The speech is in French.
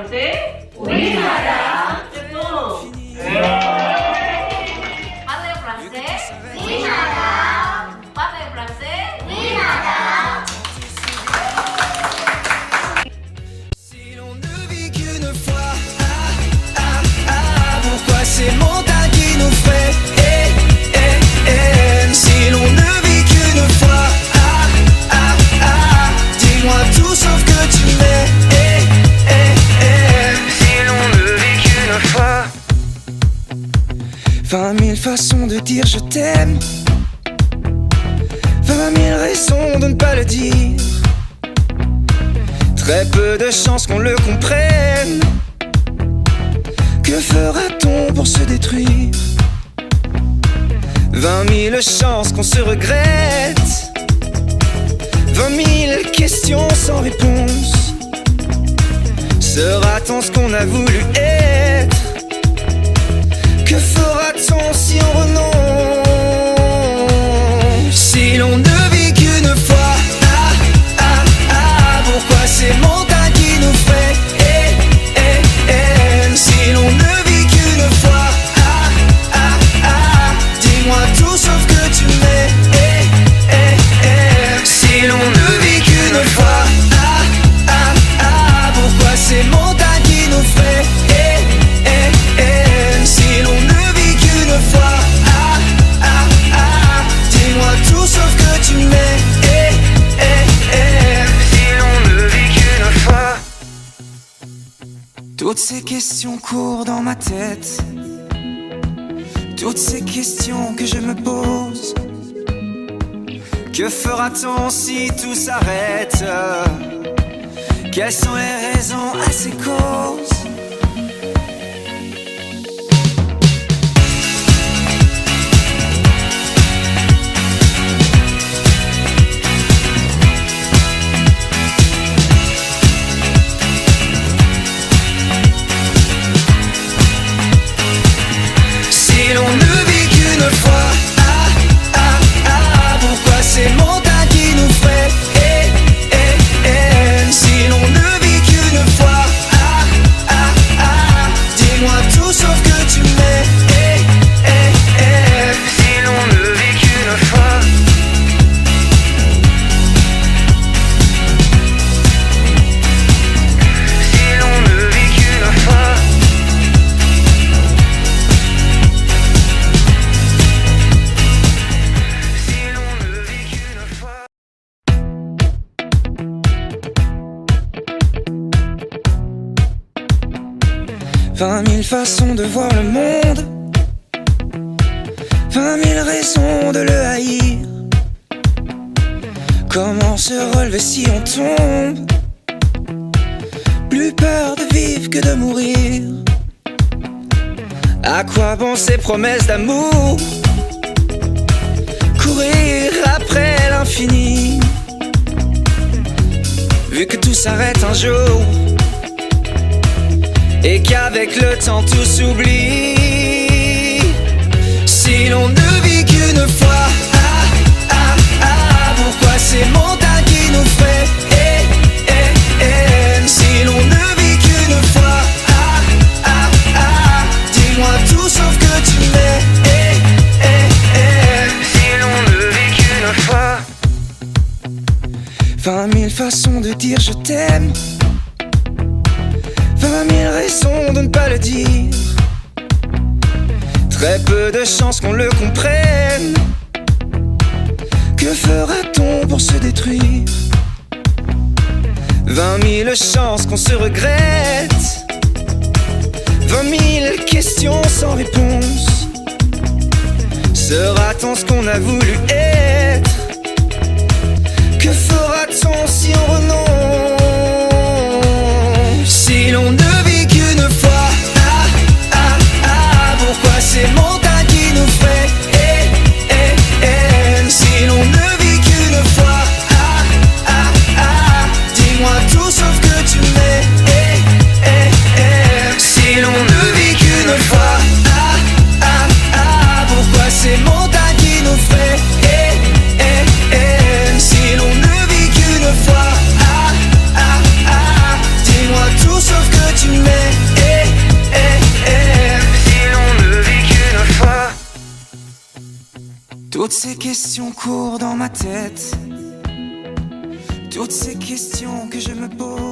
프랑스 우리나라 제품. 빠르게 프랑스 우리나라. 빠르게 프랑스 우리나라. Si l'on ne vit qu'une fois, pourquoi ces montagnes qui nous fait Si l'on ne vit qu'une fois, dis-moi tout sauf que tu m'aimes. Si l'on ne vit qu'une fois, 20 000 façons de dire je t'aime, 20 000 raisons de ne pas le dire. Très peu de chances qu'on le comprenne. Que fera-t-on pour se détruire? 20 000 chances qu'on se regrette. 20 000 questions sans réponse. Sera-t-on ce qu'on a voulu être? Que fera-t-on si on renonce? Si l'on ne vit qu'une fois, pourquoi ces montagnes qui nous freinent? Si l'on ne vit qu'une fois, dis-moi tout sauf que tu m'aimes. Si l'on ne vit qu'une fois, pourquoi ces montagnes qui nous freinent? Si l'on ne vit qu'une fois, dis-moi tout sauf que tu m'aimes. Toutes ces questions courent dans ma tête. Toutes ces questions que je me pose. Que fera-t-on si tout s'arrête? Quelles sont les raisons à ces causes? Si l'on ne vit qu'une fois, pourquoi ces montagnes qui nous freinent? Si l'on ne vit qu'une fois, dis-moi tout sauf que tu m'aimes. Si l'on ne vit qu'une fois, si l'on ne vit qu'une fois. Si l'on ne vit qu'une fois. 20 000 façons de voir le monde, 20 000 raisons de le haïr. Comment se relever si on tombe? Plus peur de vivre que de mourir. À quoi bon ces promesses d'amour? Courir après l'infini, vu que tout s'arrête un jour et qu'avec le temps tout s'oublie. Si l'on ne vit qu'une fois, pourquoi ces montagnes qui nous freinent? Si l'on ne vit qu'une fois, dis-moi tout sauf que tu m'aimes. Si l'on ne vit qu'une fois, 20 000 façons de dire je t'aime, 20 000 raisons de ne pas le dire. Très peu de chances qu'on le comprenne. Que fera-t-on pour se détruire? 20 000 chances qu'on se regrette. 20 000 questions sans réponse. Sera-t-on ce qu'on a voulu être? Que fera-t-on si on renonce? Si l'on ne vit qu'une fois, pourquoi ces montagnes qui nous freinent? Si l'on ne vit qu'une fois, dis-moi tout sauf que tu m'aimes. Si l'on ne vit qu'une fois, pourquoi ces montagnes qui nous freinent? Si l'on ne vit qu'une fois, Toutes ces questions courent dans ma tête. Toutes ces questions que je me pose.